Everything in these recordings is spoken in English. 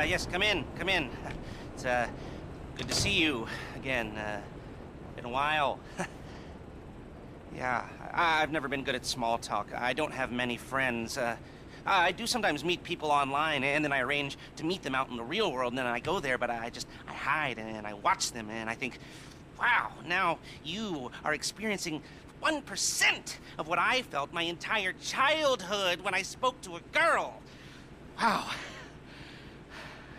Yes, come in, come in. It's, good to see you again. Been a while. Yeah, I've never been good at small talk. I don't have many friends. I do sometimes meet people online, and then I arrange to meet them out in the real world, and then I go there, but I hide, and I watch them, and I think, wow, now you are experiencing 1% of what I felt my entire childhood when I spoke to a girl. Wow.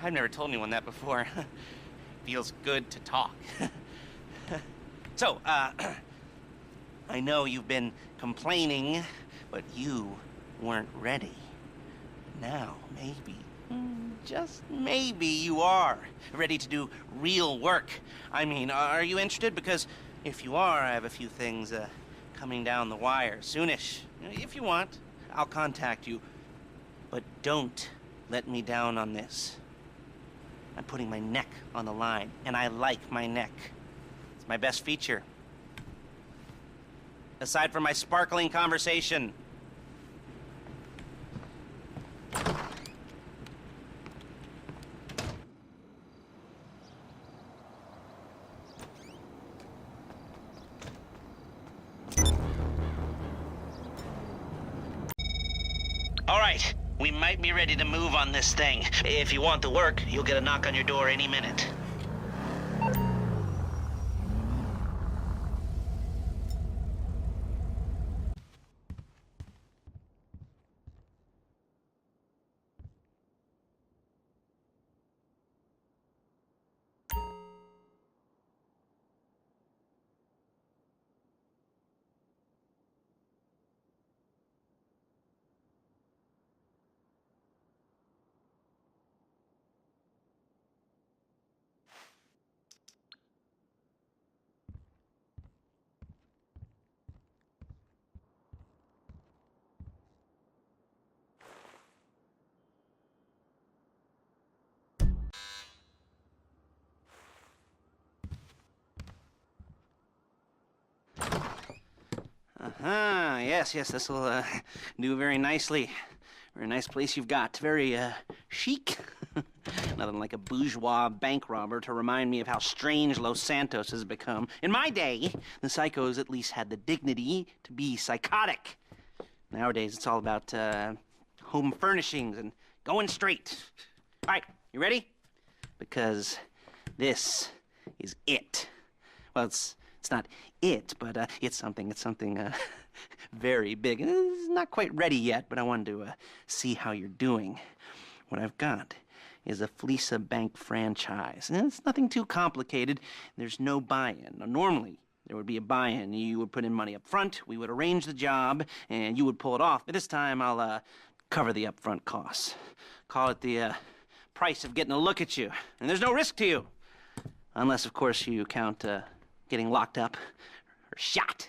I've never told anyone that before. Feels good to talk. So, I know you've been complaining, but you weren't ready. Now, maybe, just maybe you are ready to do real work. I mean, are you interested? Because if you are, I have a few things coming down the wire soonish. If you want, I'll contact you. But don't let me down on this. I'm putting my neck on the line, and I like my neck. It's my best feature. Aside from my sparkling conversation. All right, we might be ready to move on this thing. If you want the work, you'll get a knock on your door any minute. Yes, this will do very nicely. Very nice place you've got. Very chic. Nothing like a bourgeois bank robber to remind me of how strange Los Santos has become. In my day, the psychos at least had the dignity to be psychotic. Nowadays, it's all about home furnishings and going straight. All right, you ready? Because this is it. Well, it's not it, but it's something very big. It's not quite ready yet, but I wanted to see how you're doing. What I've got is a Fleesa Bank franchise. And it's nothing too complicated. There's no buy-in. Now, normally, there would be a buy-in. You would put in money up front, we would arrange the job, and you would pull it off. But this time, I'll cover the upfront costs. Call it the price of getting a look at you. And there's no risk to you. Unless, of course, you count getting locked up or shot.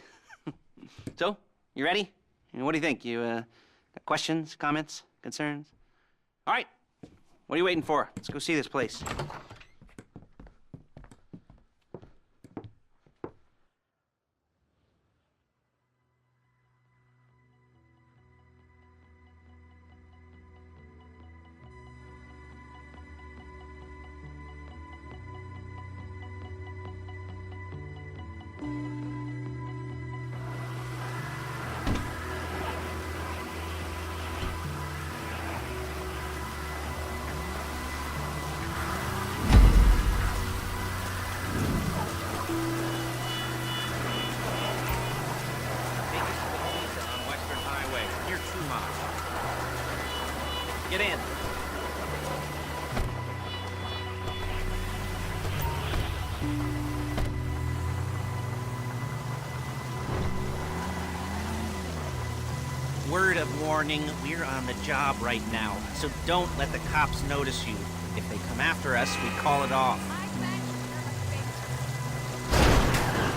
So, you ready? What do you think? You got questions, comments, concerns? All right. What are you waiting for? Let's go see this place. Get in. Word of warning, we're on the job right now, so don't let the cops notice you. If they come after us, we call it off.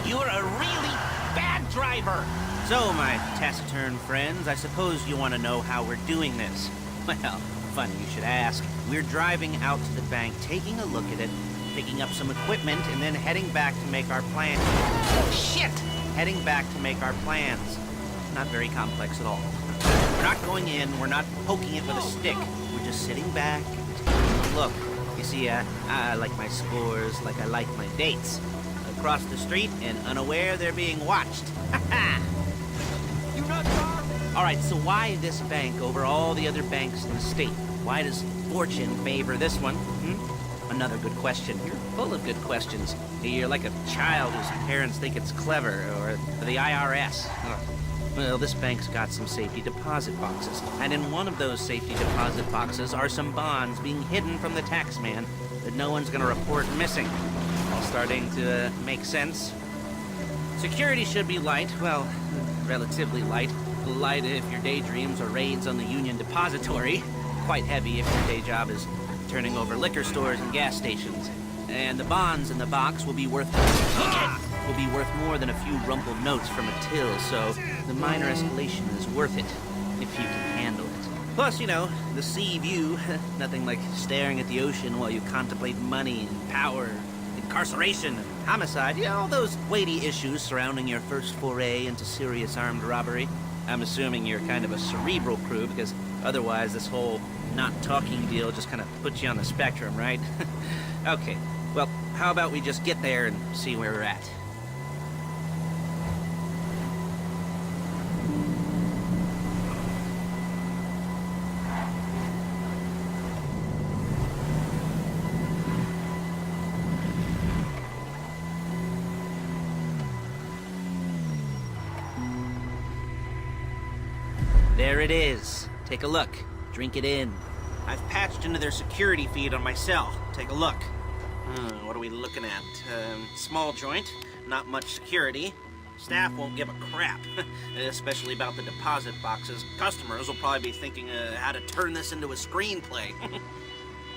You're a really bad driver! So, my taciturn friends, I suppose you want to know how we're doing this. Well, funny you should ask. We're driving out to the bank, taking a look at it, picking up some equipment, and then heading back to make our plans. Shit! Heading back to make our plans. Not very complex at all. We're not going in, we're not poking it with a stick. We're just sitting back, taking a look. You see, I like my scores like I like my dates. Across the street and unaware they're being watched. You nuts, Bob? All right, so why this bank over all the other banks in the state? Why does fortune favor this one? Another good question. You're full of good questions. You're like a child whose parents think it's clever, or the IRS. Ugh. Well, this bank's got some safety deposit boxes, and in one of those safety deposit boxes are some bonds being hidden from the tax man that no one's gonna report missing. All starting to make sense. Security should be light, well, relatively light. Light if your daydreams are raids on the Union Depository. Quite heavy if your day job is turning over liquor stores and gas stations. And the bonds in the box will be worth more than a few rumpled notes from a till, so the minor escalation is worth it, if you can handle it. Plus, you know, the sea view, nothing like staring at the ocean while you contemplate money and power, incarceration and homicide, you know, all those weighty issues surrounding your first foray into serious armed robbery. I'm assuming you're kind of a cerebral crew, because otherwise this whole not talking deal just kind of puts you on the spectrum, right? Okay, well, how about we just get there and see where we're at? There it is. Take a look. Drink it in. I've patched into their security feed on my cell. Take a look. What are we looking at? Small joint, not much security. Staff won't give a crap, especially about the deposit boxes. Customers will probably be thinking how to turn this into a screenplay.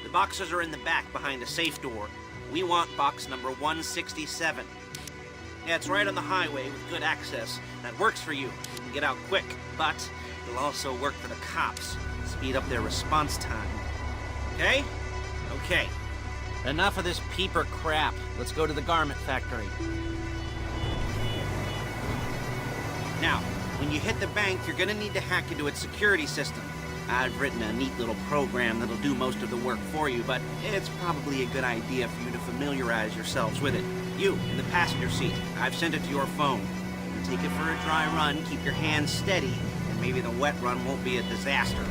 The boxes are in the back behind a safe door. We want box number 167. Yeah, it's right on the highway with good access. That works for you. You can get out quick, but it'll also work for the cops. Speed up their response time. Okay? Okay. Enough of this peeper crap. Let's go to the garment factory. Now, when you hit the bank, you're gonna need to hack into its security system. I've written a neat little program that'll do most of the work for you, but it's probably a good idea for you to familiarize yourselves with it. You, in the passenger seat, I've sent it to your phone. Take it for a dry run, keep your hands steady, and maybe the wet run won't be a disaster.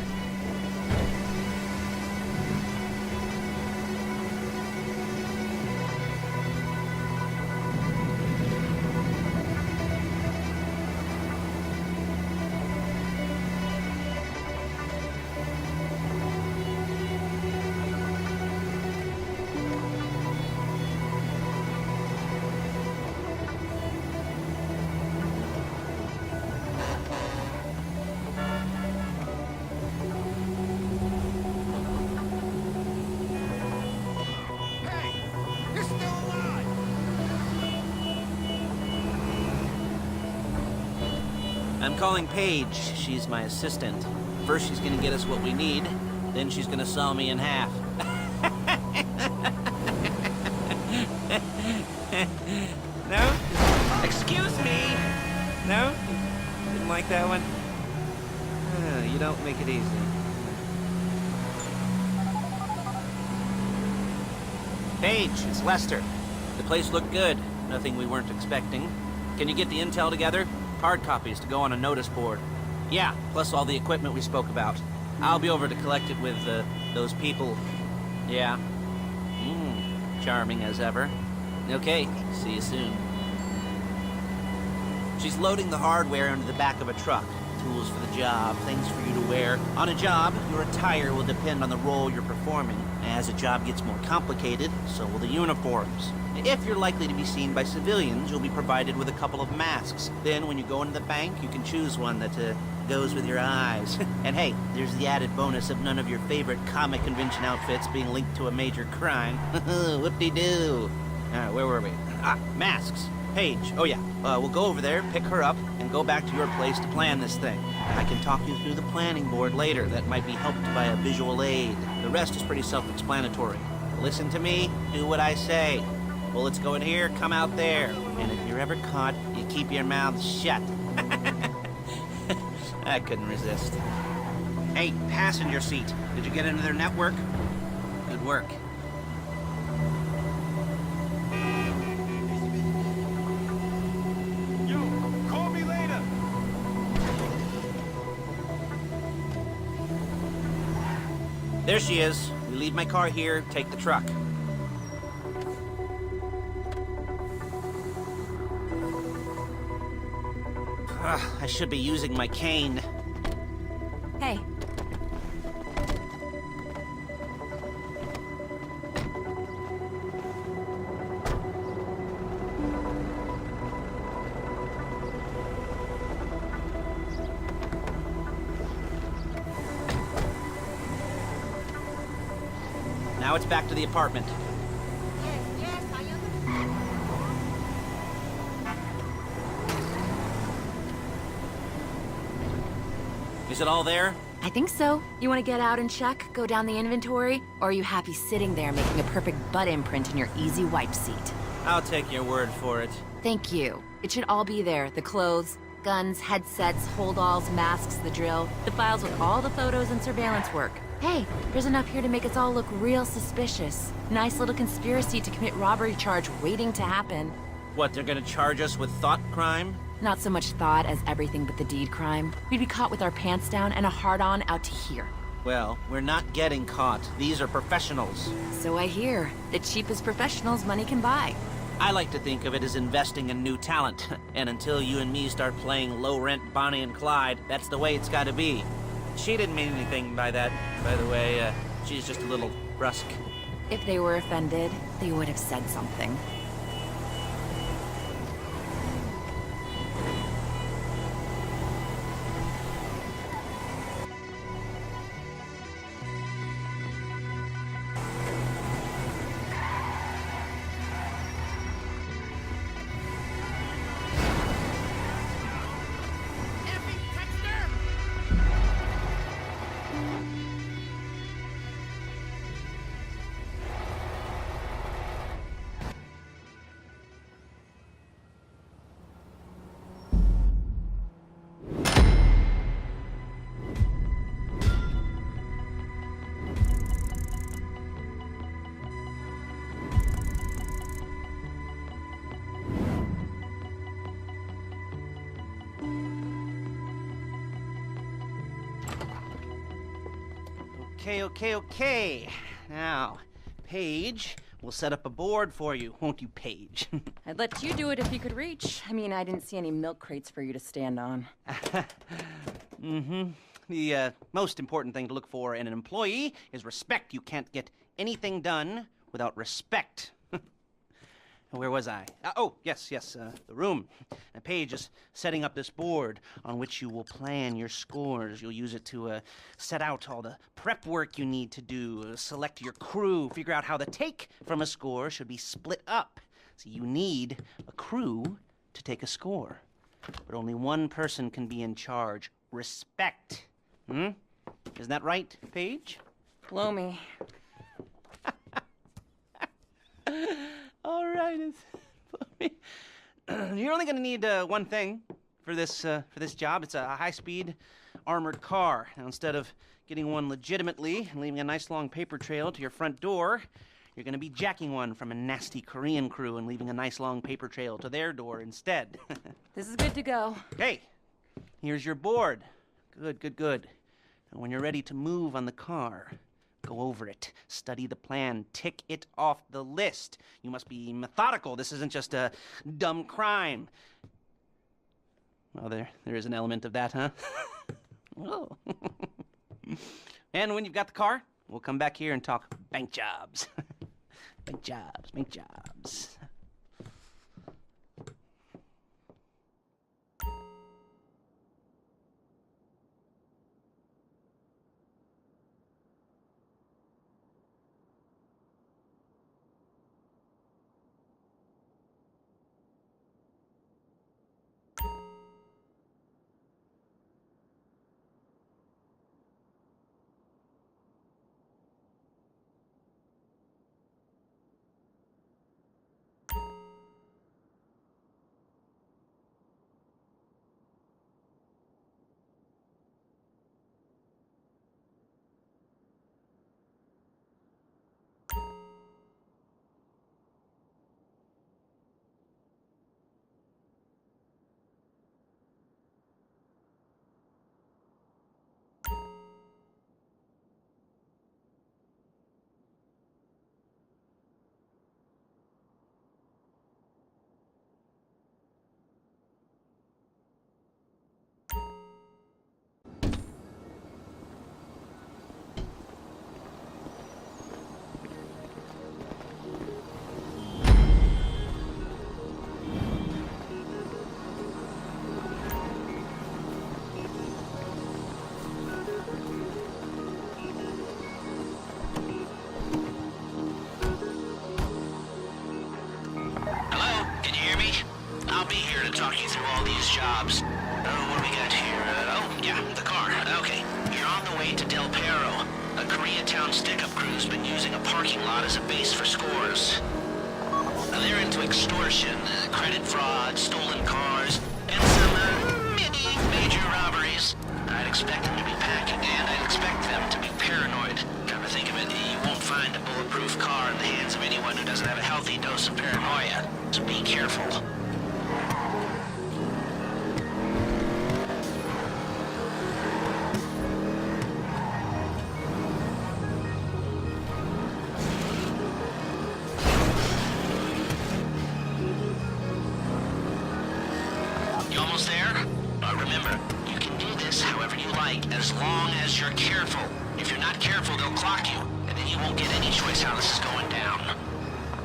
I'm calling Paige. She's my assistant. First she's gonna get us what we need, then she's gonna saw me in half. No? Excuse me! No? Didn't like that one? You don't make it easy. Paige, it's Lester. The place looked good. Nothing we weren't expecting. Can you get the intel together? Hard copies to go on a notice board. Yeah, plus all the equipment we spoke about. I'll be over to collect it with, those people. Yeah. Charming as ever. Okay, see you soon. She's loading the hardware into the back of a truck. Tools for the job, things for you to wear. On a job, your attire will depend on the role you're performing. As a job gets more complicated, so will the uniforms. If you're likely to be seen by civilians, you'll be provided with a couple of masks. Then when you go into the bank, you can choose one that goes with your eyes. And hey, there's the added bonus of none of your favorite comic convention outfits being linked to a major crime. Whoop-de-doo. Where were we? Masks. Paige. Oh yeah, we'll go over there, pick her up, and go back to your place to plan this thing. I can talk you through the planning board later. That might be helped by a visual aid. The rest is pretty self-explanatory. Listen to me, do what I say. Bullets go in here, come out there. And if you're ever caught, you keep your mouth shut. I couldn't resist. Hey, passenger seat. Did you get into their network? Good work. Yo, call me later. There she is. We leave my car here, take the truck. I should be using my cane. Hey, Now it's back to the apartment. Yes, yes, I understand. Is it all there? I think so. You want to get out and check, go down the inventory? Or are you happy sitting there making a perfect butt imprint in your easy wipe seat? I'll take your word for it. Thank you. It should all be there. The clothes, guns, headsets, holdalls, masks, the drill, the files with all the photos and surveillance work. Hey, there's enough here to make us all look real suspicious. Nice little conspiracy to commit robbery charge waiting to happen. What, they're gonna charge us with thought crime? Not so much thought as everything but the deed crime. We'd be caught with our pants down and a hard-on out to here. Well, we're not getting caught. These are professionals. So I hear. The cheapest professionals money can buy. I like to think of it as investing in new talent. And until you and me start playing low-rent Bonnie and Clyde, that's the way it's gotta be. She didn't mean anything by that, by the way. She's just a little brusque. If they were offended, they would have said something. Effing Dexter! Okay. Now, Paige, we'll set up a board for you, won't you, Paige? I'd let you do it if you could reach. I mean, I didn't see any milk crates for you to stand on. The most important thing to look for in an employee is respect. You can't get anything done without respect. Where was I? Yes, the room. Now, Paige is setting up this board on which you will plan your scores. You'll use it to set out all the prep work you need to do, select your crew, figure out how the take from a score should be split up. So you need a crew to take a score. But only one person can be in charge. Respect. Isn't that right, Paige? Blow me. All right, you're only gonna need one thing for this job. It's a high-speed armored car. Now, instead of getting one legitimately and leaving a nice long paper trail to your front door, you're gonna be jacking one from a nasty Korean crew and leaving a nice long paper trail to their door instead. This is good to go. Okay, here's your board. Good. Now, when you're ready to move on the car, go over it, study the plan, tick it off the list. You must be methodical. This isn't just a dumb crime. Well, there is an element of that, huh? Oh. And when you've got the car, we'll come back here and talk bank jobs. Bank jobs. Can you hear me? I'll be here to talk you through all these jobs. What do we got here? The car. Okay. You're on the way to Del Perro. A Koreatown stick-up crew's been using a parking lot as a base for scores. They're into extortion, credit fraud, stolen cars, and some, major robberies. I'd expect them to be packing, and I'd expect them to be paranoid. Come to think of it, you won't find a bulletproof car in the hands of anyone who doesn't have a healthy dose of paranoia. So be careful. You almost there? Remember, you can do this however you like, as long as you're careful. If you're not careful, they'll clock you, and then you won't get any choice how this is going down.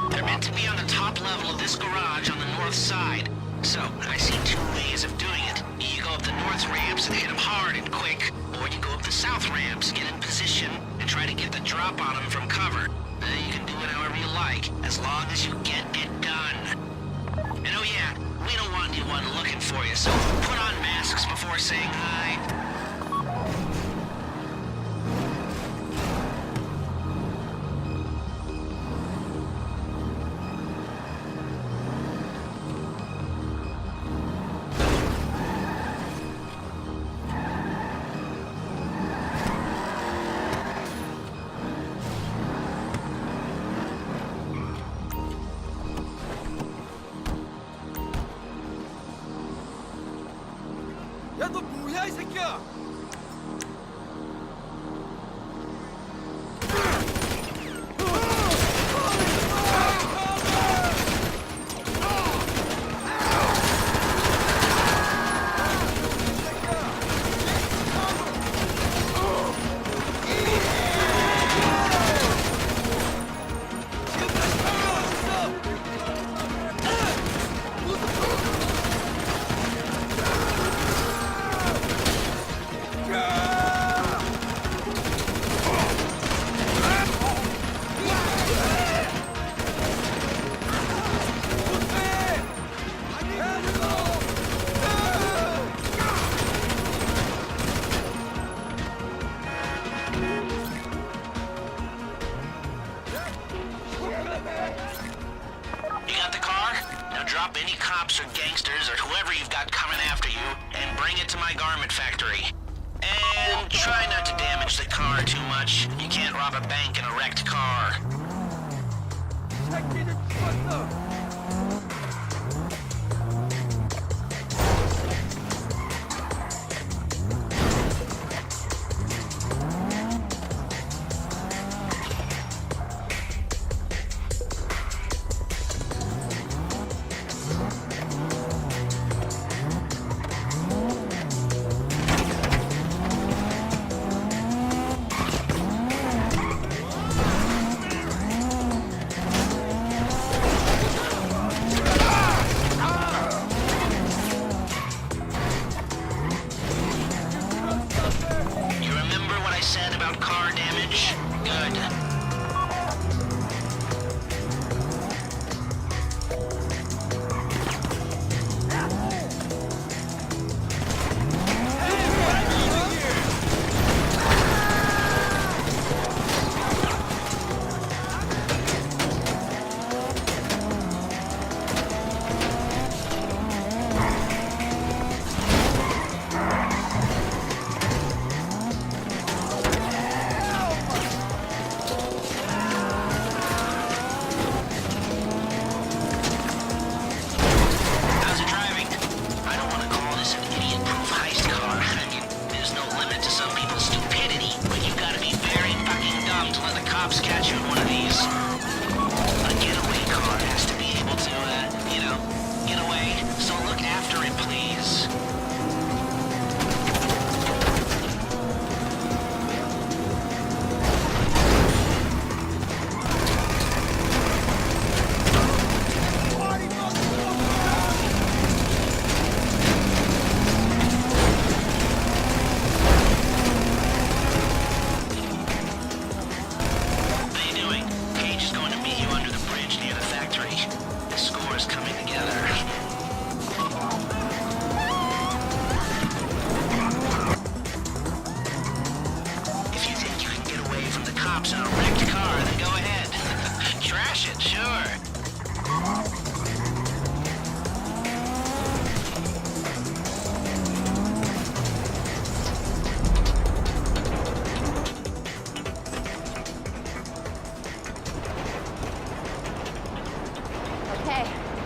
They're meant to be on the top level of this garage on the north side. So, I see two ways of doing it. You go up the north ramps and hit them hard and quick, or you go up the south ramps, get in position, and try to get the drop on them from cover. You can do it however you like, as long as you get it done. And oh yeah, we don't want anyone looking for you, so put on masks before saying hi. 야, 너 뭐야, 이 새끼야? You got the car? Now drop any cops or gangsters or whoever you've got coming after you and bring it to my garment factory. And try not to damage the car too much. You can't rob a bank in a wrecked car. 새끼들 죽었어.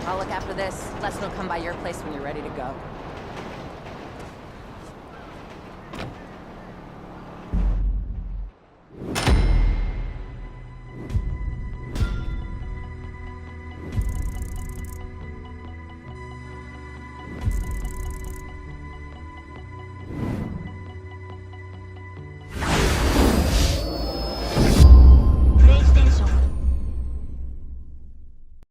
I'll look after this. Lesson will come by your place when you're ready to go.